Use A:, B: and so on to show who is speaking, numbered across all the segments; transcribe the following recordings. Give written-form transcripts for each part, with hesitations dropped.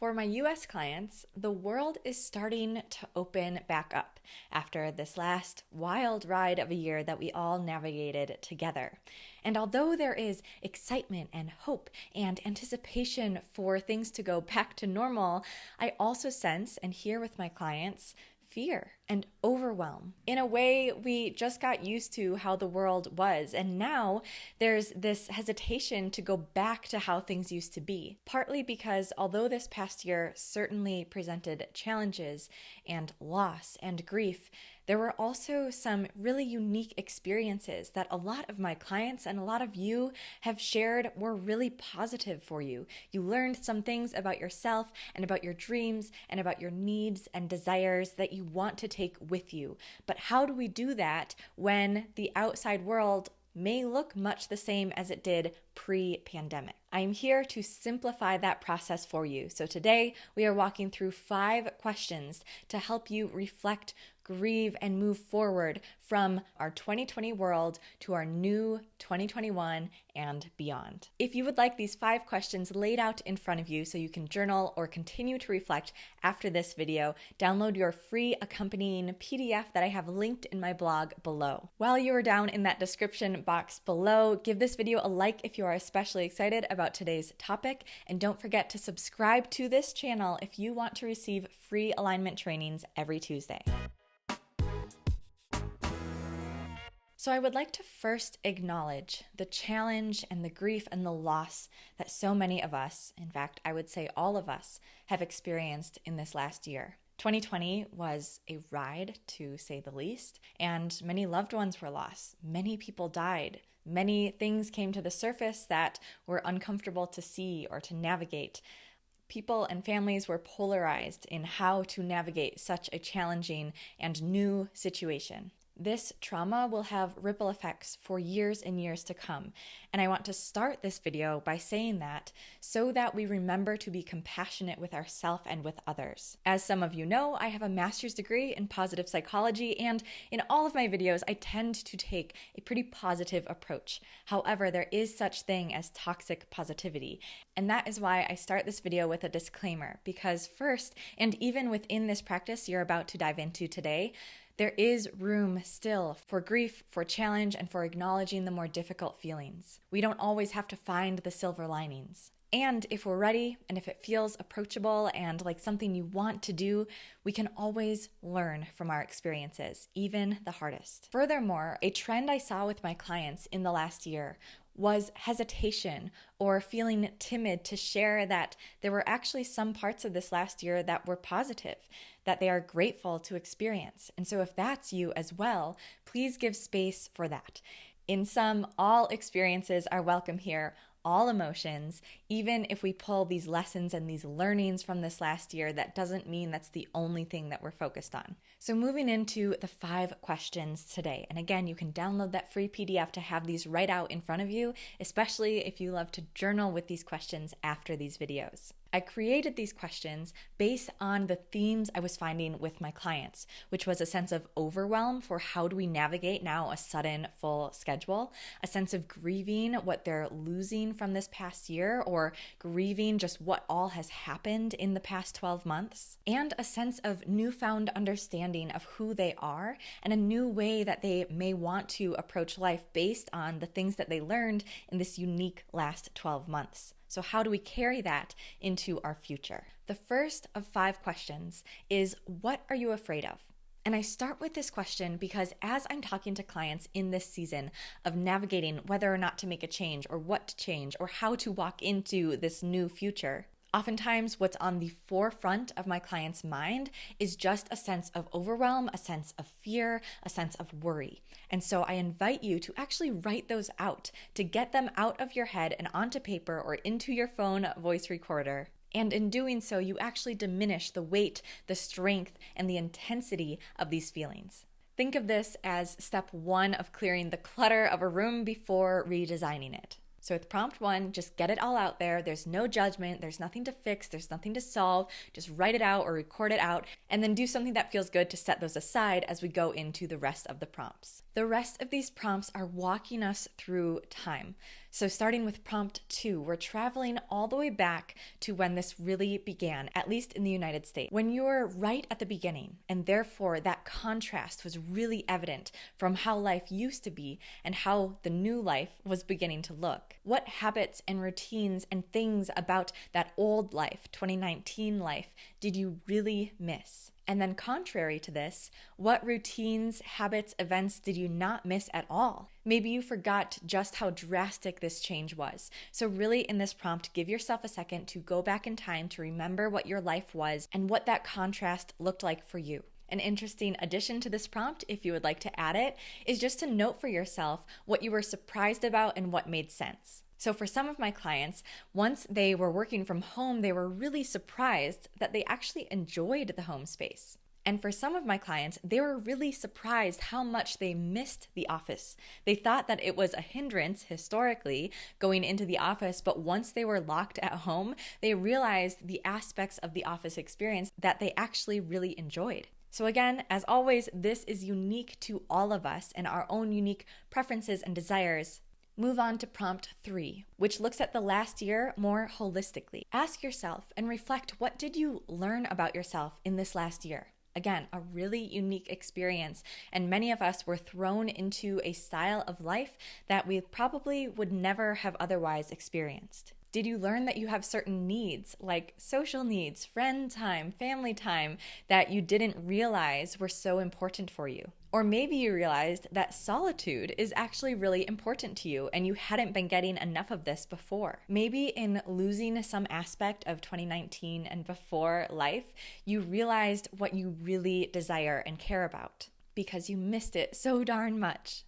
A: For my US clients, the world is starting to open back up after this last wild ride of a year that we all navigated together. And although there is excitement and hope and anticipation for things to go back to normal, I also sense and hear with my clients fear and overwhelm. In a way, we just got used to how the world was, and now there's this hesitation to go back to how things used to be. Partly because although this past year certainly presented challenges and loss and grief, there were also some really unique experiences that a lot of my clients and a lot of you have shared were really positive for you. You learned some things about yourself and about your dreams and about your needs and desires that you want to take with you. But how do we do that when the outside world may look much the same as it did pre-pandemic? I'm here to simplify that process for you. So today we are walking through 5 questions to help you reflect, grieve, and move forward from our 2020 world to our new 2021 and beyond. If you would like these 5 questions laid out in front of you so you can journal or continue to reflect after this video, download your free accompanying PDF that I have linked in my blog below. While you are down in that description box below, give this video a like if you are especially excited about today's topic, and don't forget to subscribe to this channel if you want to receive free alignment trainings every Tuesday. So I would like to first acknowledge the challenge and the grief and the loss that so many of us, in fact, I would say all of us, have experienced in this last year. 2020 was a ride, to say the least, and many loved ones were lost. Many people died. Many things came to the surface that were uncomfortable to see or to navigate. People and families were polarized in how to navigate such a challenging and new situation. This trauma will have ripple effects for years and years to come. And I want to start this video by saying that so that we remember to be compassionate with ourselves and with others. As some of you know, I have a master's degree in positive psychology, and in all of my videos, I tend to take a pretty positive approach. However, there is such thing as toxic positivity. And that is why I start this video with a disclaimer, because first, and even within this practice you're about to dive into today, there is room still for grief, for challenge, and for acknowledging the more difficult feelings. We don't always have to find the silver linings. And if we're ready, and if it feels approachable and like something you want to do, we can always learn from our experiences, even the hardest. Furthermore, a trend I saw with my clients in the last year was hesitation or feeling timid to share that there were actually some parts of this last year that were positive, that they are grateful to experience. And so if that's you as well, please give space for that. In sum, all experiences are welcome here, all emotions. Even if we pull these lessons and these learnings from this last year, that doesn't mean that's the only thing that we're focused on. So moving into the 5 questions today. And again, you can download that free PDF to have these right out in front of you, especially if you love to journal with these questions after these videos. I created these questions based on the themes I was finding with my clients, which was a sense of overwhelm for how do we navigate now a sudden full schedule, a sense of grieving what they're losing from this past year, or grieving just what all has happened in the past 12 months, and a sense of newfound understanding of who they are and a new way that they may want to approach life based on the things that they learned in this unique last 12 months. So how do we carry that into our future? The first of 5 questions is, what are you afraid of? And I start with this question because as I'm talking to clients in this season of navigating whether or not to make a change or what to change or how to walk into this new future, oftentimes what's on the forefront of my client's mind is just a sense of overwhelm, a sense of fear, a sense of worry. And so I invite you to actually write those out, to get them out of your head and onto paper or into your phone voice recorder. And in doing so, you actually diminish the weight, the strength, and the intensity of these feelings. Think of this as step 1 of clearing the clutter of a room before redesigning it. So with prompt 1, just get it all out there. There's no judgment. There's nothing to fix. There's nothing to solve. Just write it out or record it out, and then do something that feels good to set those aside as we go into the rest of the prompts. The rest of these prompts are walking us through time. So starting with prompt 2, we're traveling all the way back to when this really began, at least in the United States. When you're right at the beginning, and therefore that contrast was really evident from how life used to be and how the new life was beginning to look. What habits and routines and things about that old life, 2019 life, did you really miss? And then contrary to this, what routines, habits, events did you not miss at all? Maybe you forgot just how drastic this change was. So really in this prompt, give yourself a second to go back in time to remember what your life was and what that contrast looked like for you. An interesting addition to this prompt, if you would like to add it, is just to note for yourself what you were surprised about and what made sense. So for some of my clients, once they were working from home, they were really surprised that they actually enjoyed the home space. And for some of my clients, they were really surprised how much they missed the office. They thought that it was a hindrance historically going into the office, but once they were locked at home, they realized the aspects of the office experience that they actually really enjoyed. So again, as always, this is unique to all of us and our own unique preferences and desires. Move on to prompt 3, which looks at the last year more holistically. Ask yourself and reflect, what did you learn about yourself in this last year? Again, a really unique experience, and many of us were thrown into a style of life that we probably would never have otherwise experienced. Did you learn that you have certain needs, like social needs, friend time, family time, that you didn't realize were so important for you? Or maybe you realized that solitude is actually really important to you and you hadn't been getting enough of this before. Maybe in losing some aspect of 2019 and before life, you realized what you really desire and care about because you missed it so darn much.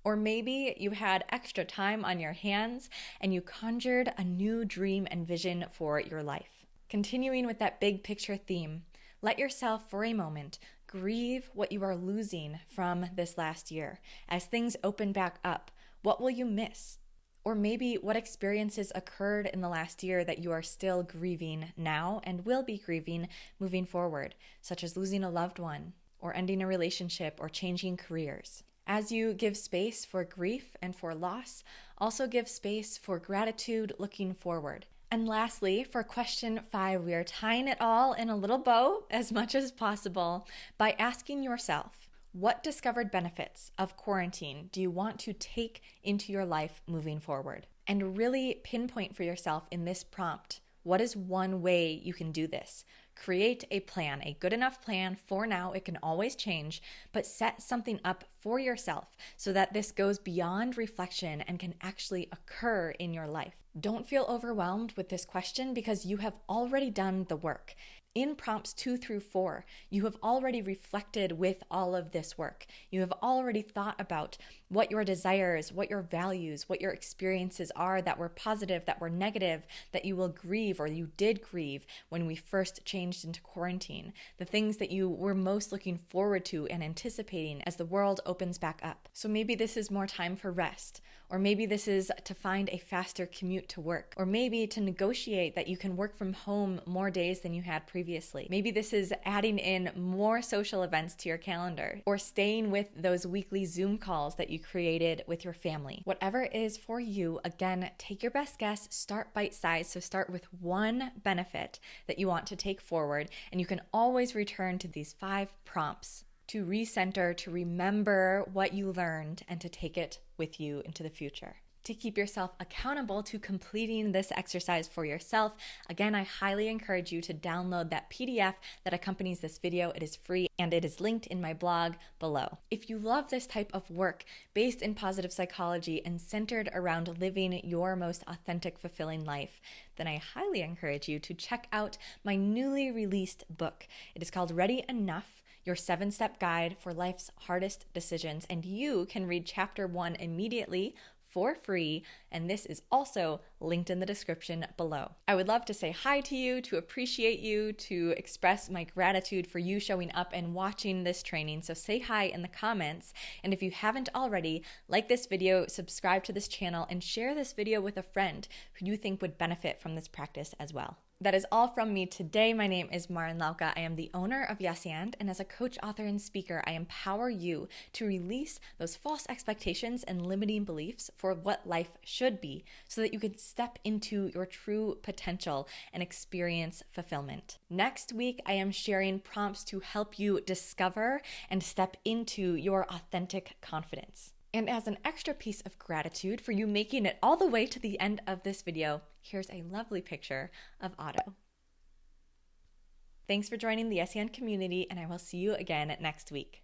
A: Or maybe you had extra time on your hands and you conjured a new dream and vision for your life. Continuing with that big picture theme, let yourself for a moment grieve what you are losing from this last year. As things open back up, what will you miss? Or maybe what experiences occurred in the last year that you are still grieving now and will be grieving moving forward, such as losing a loved one, or ending a relationship, or changing careers. As you give space for grief and for loss, also give space for gratitude looking forward. And lastly, for question 5, we are tying it all in a little bow as much as possible by asking yourself, what discovered benefits of quarantine do you want to take into your life moving forward? And really pinpoint for yourself in this prompt, what is one way you can do this? Create a plan, a good enough plan for now. It can always change, but set something up for yourself so that this goes beyond reflection and can actually occur in your life. Don't feel overwhelmed with this question because you have already done the work. In prompts 2 through 4, you have already reflected with all of this work. You have already thought about what your desires, what your values, what your experiences are that were positive, that were negative, that you will grieve or you did grieve when we first changed into quarantine. The things that you were most looking forward to and anticipating as the world opens back up. So maybe this is more time for rest, or maybe this is to find a faster commute to work, or maybe to negotiate that you can work from home more days than you had previously. Maybe this is adding in more social events to your calendar, or staying with those weekly Zoom calls that you created with your family. Whatever it is for you, again, take your best guess, start bite-sized. So start with one benefit that you want to take forward, and you can always return to these 5 prompts to recenter, to remember what you learned, and to take it with you into the future. To keep yourself accountable to completing this exercise for yourself, again, I highly encourage you to download that PDF that accompanies this video. It is free and it is linked in my blog below. If you love this type of work based in positive psychology and centered around living your most authentic, fulfilling life, then I highly encourage you to check out my newly released book. It is called Ready Enough: Your 7-Step Guide for Life's Hardest Decisions, and you can read chapter 1 immediately for free, and this is also linked in the description below. I would love to say hi to you, to appreciate you, to express my gratitude for you showing up and watching this training, so say hi in the comments, and if you haven't already, like this video, subscribe to this channel, and share this video with a friend who you think would benefit from this practice as well. That is all from me today. My name is Marin Lauka. I am the owner of Yes and as a coach, author, and speaker, I empower you to release those false expectations and limiting beliefs for what life should be so that you can step into your true potential and experience fulfillment. Next week, I am sharing prompts to help you discover and step into your authentic confidence. And as an extra piece of gratitude for you making it all the way to the end of this video, here's a lovely picture of Otto. Thanks for joining the Yes and community, and I will see you again next week.